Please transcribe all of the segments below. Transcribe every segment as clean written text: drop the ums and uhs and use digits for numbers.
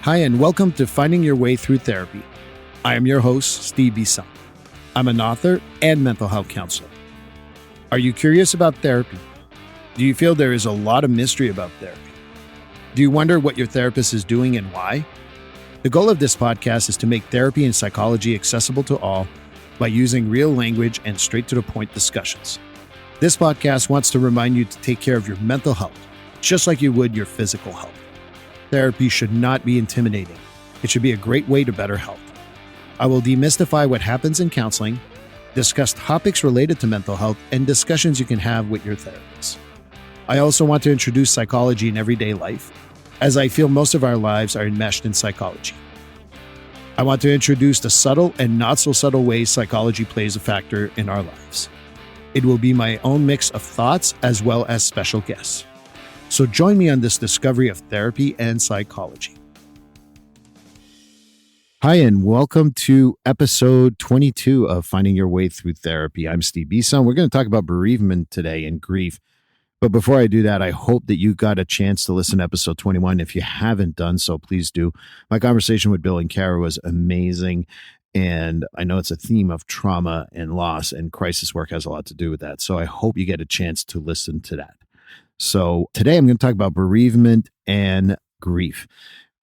Hi, and welcome to Finding Your Way Through Therapy. I am your host, Steve Bisson. I'm an author and mental health counselor. Are you curious about therapy? Do you feel there is a lot of mystery about therapy? Do you wonder what your therapist is doing and why? The goal of this podcast is to make therapy and psychology accessible to all by using real language and straight-to-the-point discussions. This podcast wants to remind you to take care of your mental health, just like you would your physical health. Therapy should not be intimidating. It should be a great way to better health. I will demystify what happens in counseling, discuss topics related to mental health, and discussions you can have with your therapist. I also want to introduce psychology in everyday life, as I feel most of our lives are enmeshed in psychology. I want to introduce the subtle and not so subtle ways psychology plays a factor in our lives. It will be my own mix of thoughts as well as special guests. So join me on this discovery of therapy and psychology. Hi, and welcome to episode 22 of Finding Your Way Through Therapy. I'm Steve Bisson. We're going to talk about bereavement today and grief. But before I do that, I hope that you got a chance to listen to episode 21. If you haven't done so, please do. My conversation with Bill and Kara was amazing. And I know it's a theme of trauma and loss, and crisis work has a lot to do with that. So I hope you get a chance to listen to that. So today I'm going to talk about bereavement and grief.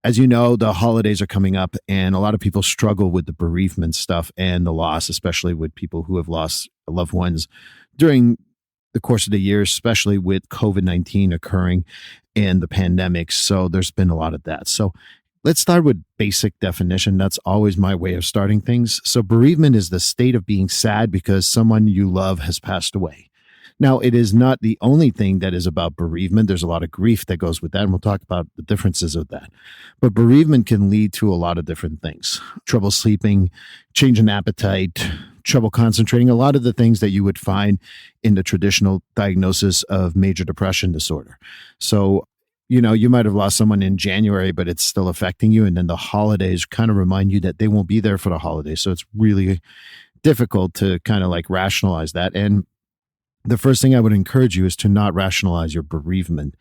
As you know, the holidays are coming up, and a lot of people struggle with the bereavement stuff and the loss, especially with people who have lost loved ones during the course of the year, especially with COVID-19 occurring and the pandemic. So there's been a lot of that. So let's start with basic definition. That's always my way of starting things. So bereavement is the state of being sad because someone you love has passed away. Now, it is not the only thing that is about bereavement. There's a lot of grief that goes with that, and we'll talk about the differences of that. But bereavement can lead to a lot of different things. Trouble sleeping, change in appetite, trouble concentrating, a lot of the things that you would find in the traditional diagnosis of major depression disorder. So, you might have lost someone in January, but it's still affecting you. And then the holidays kind of remind you that they won't be there for the holidays. So it's really difficult to kind of like rationalize that. And the first thing I would encourage you is to not rationalize your bereavement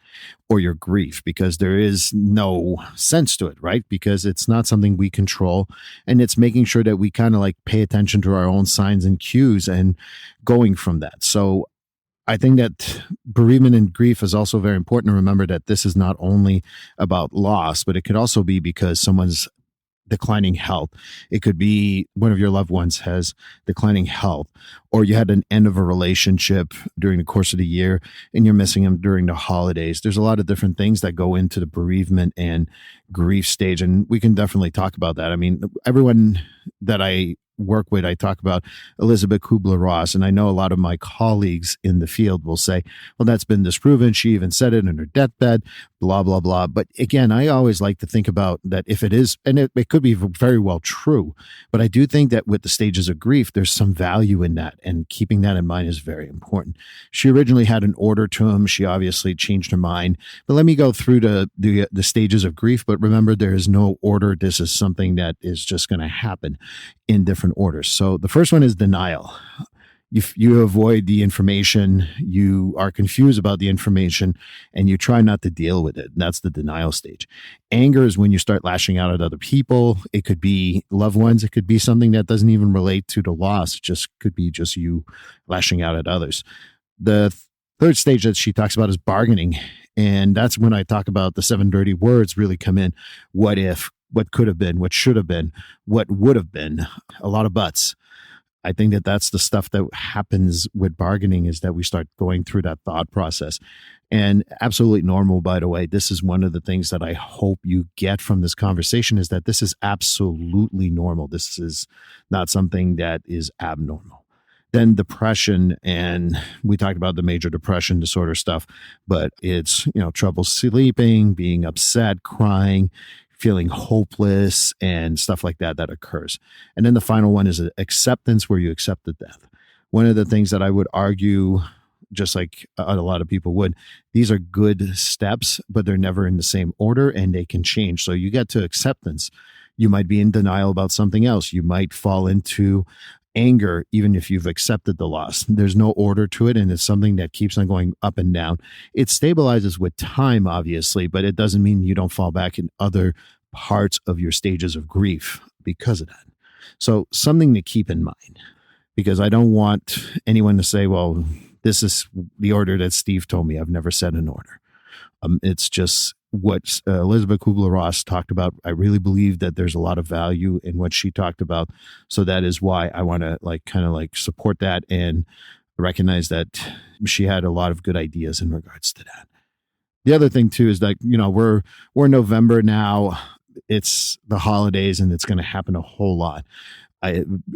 or your grief, because there is no sense to it, right? Because it's not something we control, and it's making sure that we kind of like pay attention to our own signs and cues and going from that. So I think that bereavement and grief is also very important to remember that this is not only about loss, but it could also be because someone's declining health. It could be one of your loved ones has declining health, or you had an end of a relationship during the course of the year and you're missing them during the holidays. There's a lot of different things that go into the bereavement and grief stage, and we can definitely talk about that. I mean, everyone that I work with, I talk about Elizabeth Kubler-Ross, and I know a lot of my colleagues in the field will say, well, that's been disproven. She even said it in her deathbed, blah, blah, blah. But again, I always like to think about that if it is, and it could be very well true, but I do think that with the stages of grief, there's some value in that, and keeping that in mind is very important. She originally had an order to him. She obviously changed her mind, but let me go through the stages of grief. But remember, there is no order. This is something that is just going to happen in different orders. So the first one is denial. You avoid the information, you are confused about the information, and you try not to deal with it. That's the denial stage. Anger is when you start lashing out at other people. It could be loved ones. It could be something that doesn't even relate to the loss. It just could be just you lashing out at others. The third stage that she talks about is bargaining. And that's when I talk about the 7 dirty words really come in. What if, what could have been, what should have been, what would have been, a lot of buts. I think that that's the stuff that happens with bargaining, is that we start going through that thought process. And absolutely normal, by the way. This is one of the things that I hope you get from this conversation, is that this is absolutely normal. This is not something that is abnormal. Then depression, and we talked about the major depression disorder stuff, but it's, trouble sleeping, being upset, crying, feeling hopeless, and stuff like that occurs. And then the final one is acceptance, where you accept the death. One of the things that I would argue, just like a lot of people would, these are good steps, but they're never in the same order, and they can change. So you get to acceptance. You might be in denial about something else. You might fall into anger, even if you've accepted the loss. There's no order to it, and it's something that keeps on going up and down. It stabilizes with time, obviously, but it doesn't mean you don't fall back in other parts of your stages of grief because of that. So something to keep in mind, because I don't want anyone to say, well, this is the order that Steve told me. I've never set an order. It's just what Elizabeth Kubler-Ross talked about. I really believe that there's a lot of value in what she talked about. So that is why I want to kind of support that and recognize that she had a lot of good ideas in regards to that. The other thing too is that, we're November now. It's the holidays and it's going to happen a whole lot.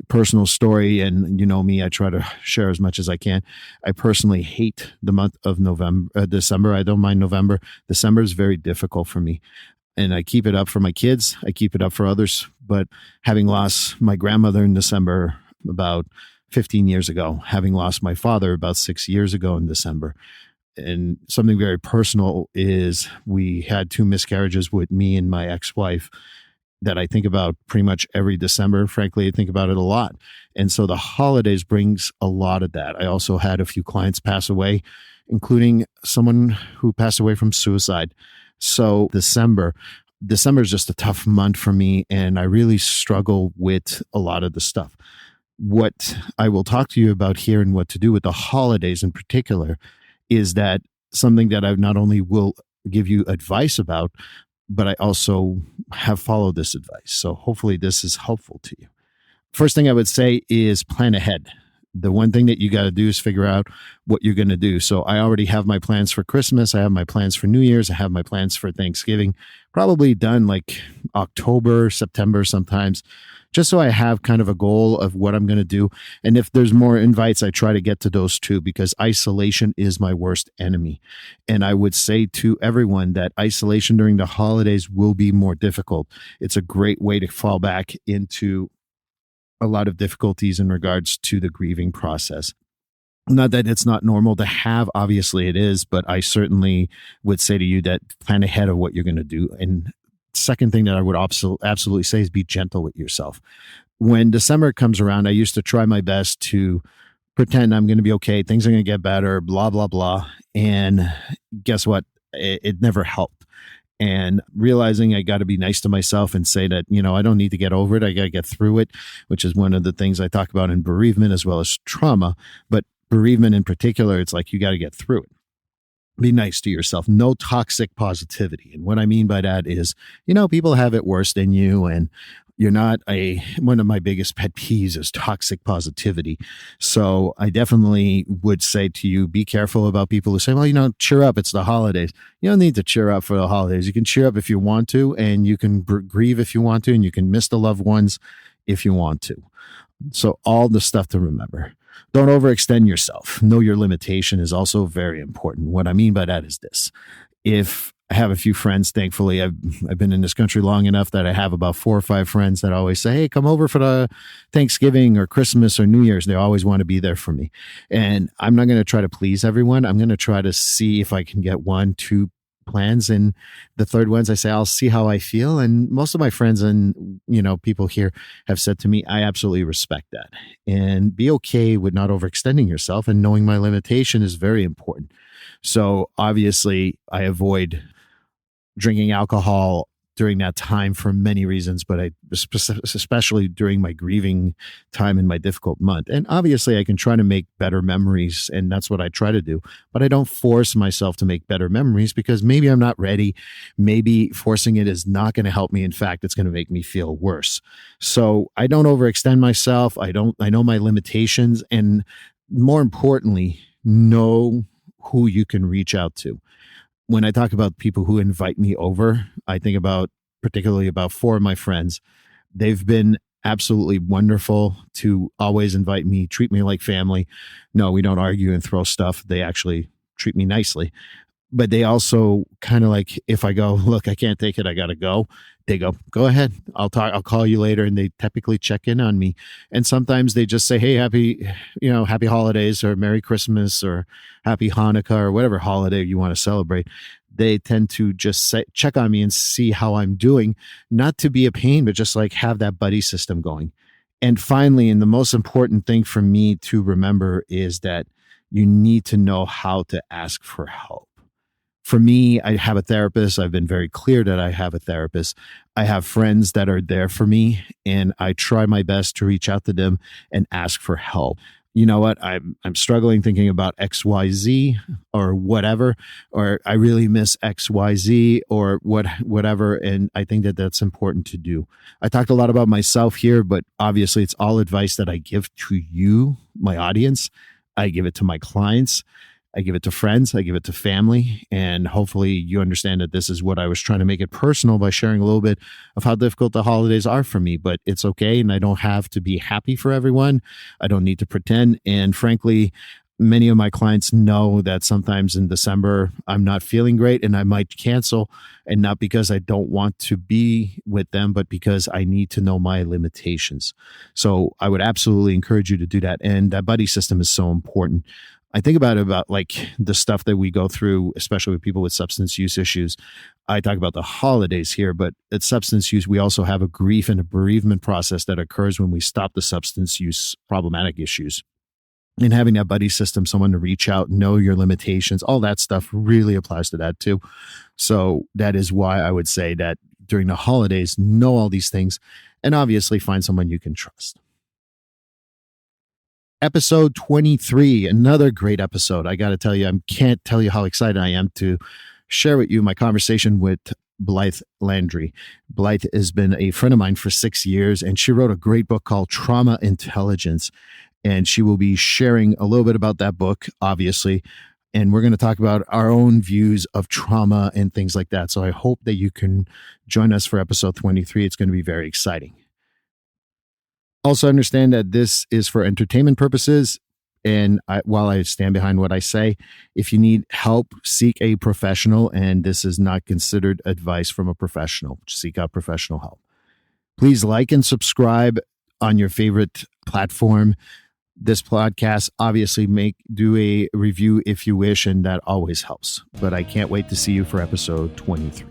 Personal story, and me, I try to share as much as I can. I personally hate the month of December. I don't mind November. December is very difficult for me, and I keep it up for my kids. I keep it up for others. But having lost my grandmother in December about 15 years ago, having lost my father about 6 years ago in December, and something very personal is we had 2 miscarriages with me and my ex-wife that I think about pretty much every December. Frankly, I think about it a lot. And so the holidays brings a lot of that. I also had a few clients pass away, including someone who passed away from suicide. So December is just a tough month for me, and I really struggle with a lot of the stuff. What I will talk to you about here and what to do with the holidays in particular is that something that I not only will give you advice about, but I also have followed this advice. So hopefully this is helpful to you. First thing I would say is plan ahead. The one thing that you got to do is figure out what you're going to do. So I already have my plans for Christmas. I have my plans for New Year's. I have my plans for Thanksgiving, probably done like October, September sometimes, just so I have kind of a goal of what I'm going to do. And if there's more invites, I try to get to those too, because isolation is my worst enemy. And I would say to everyone that isolation during the holidays will be more difficult. It's a great way to fall back into a lot of difficulties in regards to the grieving process. Not that it's not normal to have, obviously it is, but I certainly would say to you that plan ahead of what you're going to do. And second thing that I would absolutely say is be gentle with yourself. When December comes around, I used to try my best to pretend I'm going to be okay. Things are going to get better, blah, blah, blah. And guess what? It never helped. And realizing I got to be nice to myself and say that, I don't need to get over it. I got to get through it, which is one of the things I talk about in bereavement as well as trauma. But bereavement in particular, it's like you got to get through it. Be nice to yourself. No toxic positivity. And what I mean by that is, people have it worse than you, and you're not one of my biggest pet peeves is toxic positivity. So I definitely would say to you, be careful about people who say, well, cheer up. It's the holidays. You don't need to cheer up for the holidays. You can cheer up if you want to, and you can grieve if you want to, and you can miss the loved ones if you want to. So all the stuff to remember. Don't overextend yourself. Know your limitation is also very important. What I mean by that is this. If I have a few friends, thankfully, I've been in this country long enough that I have about 4 or 5 friends that always say, hey, come over for the Thanksgiving or Christmas or New Year's. They always want to be there for me. And I'm not going to try to please everyone. I'm going to try to see if I can get 1, 2 plans, and the third ones I say I'll see how I feel. And most of my friends and people here have said to me, I absolutely respect that, and be okay with not overextending yourself, and knowing my limitation is very important. So obviously I avoid drinking alcohol during that time for many reasons, but especially during my grieving time in my difficult month. And obviously I can try to make better memories, and that's what I try to do, but I don't force myself to make better memories, because maybe I'm not ready. Maybe forcing it is not going to help me. In fact, it's going to make me feel worse. So I don't overextend myself. I know my limitations, and more importantly, know who you can reach out to. When I talk about people who invite me over, I think particularly about 4 of my friends. They've been absolutely wonderful to always invite me, treat me like family. No, we don't argue and throw stuff. They actually treat me nicely. But they also kind of like, if I go, look, I can't take it, I got to go. They go ahead. I'll call you later. And they typically check in on me. And sometimes they just say, hey, happy holidays, or Merry Christmas, or Happy Hanukkah, or whatever holiday you want to celebrate. They tend to just check on me and see how I'm doing, not to be a pain, but just like have that buddy system going. And finally, and the most important thing for me to remember is that you need to know how to ask for help. For me, I have a therapist. I've been very clear that I have a therapist. I have friends that are there for me, and I try my best to reach out to them and ask for help. You know what? I'm struggling thinking about XYZ or whatever, or I really miss XYZ or whatever. And I think that that's important to do. I talked a lot about myself here, but obviously it's all advice that I give to you, my audience. I give it to my clients. I give it to friends, I give it to family, and hopefully you understand that this is what I was trying to make it personal by sharing a little bit of how difficult the holidays are for me, but it's okay. And I don't have to be happy for everyone. I don't need to pretend. And frankly, many of my clients know that sometimes in December, I'm not feeling great and I might cancel, and not because I don't want to be with them, but because I need to know my limitations. So I would absolutely encourage you to do that. And that buddy system is so important. I think about like the stuff that we go through, especially with people with substance use issues. I talk about the holidays here, but at substance use, we also have a grief and a bereavement process that occurs when we stop the substance use problematic issues. And having that buddy system, someone to reach out, know your limitations, all that stuff really applies to that too. So that is why I would say that during the holidays, know all these things and obviously find someone you can trust. Episode 23, another great episode. I got to tell you, I can't tell you how excited I am to share with you my conversation with Blythe Landry. Blythe has been a friend of mine for 6 years, and she wrote a great book called Trauma Intelligence. And she will be sharing a little bit about that book, obviously. And we're going to talk about our own views of trauma and things like that. So I hope that you can join us for episode 23. It's going to be very exciting. Also understand that this is for entertainment purposes. And while I stand behind what I say, if you need help, seek a professional. And this is not considered advice from a professional. Seek out professional help. Please like and subscribe on your favorite platform. This podcast, obviously do a review if you wish, and that always helps. But I can't wait to see you for episode 23.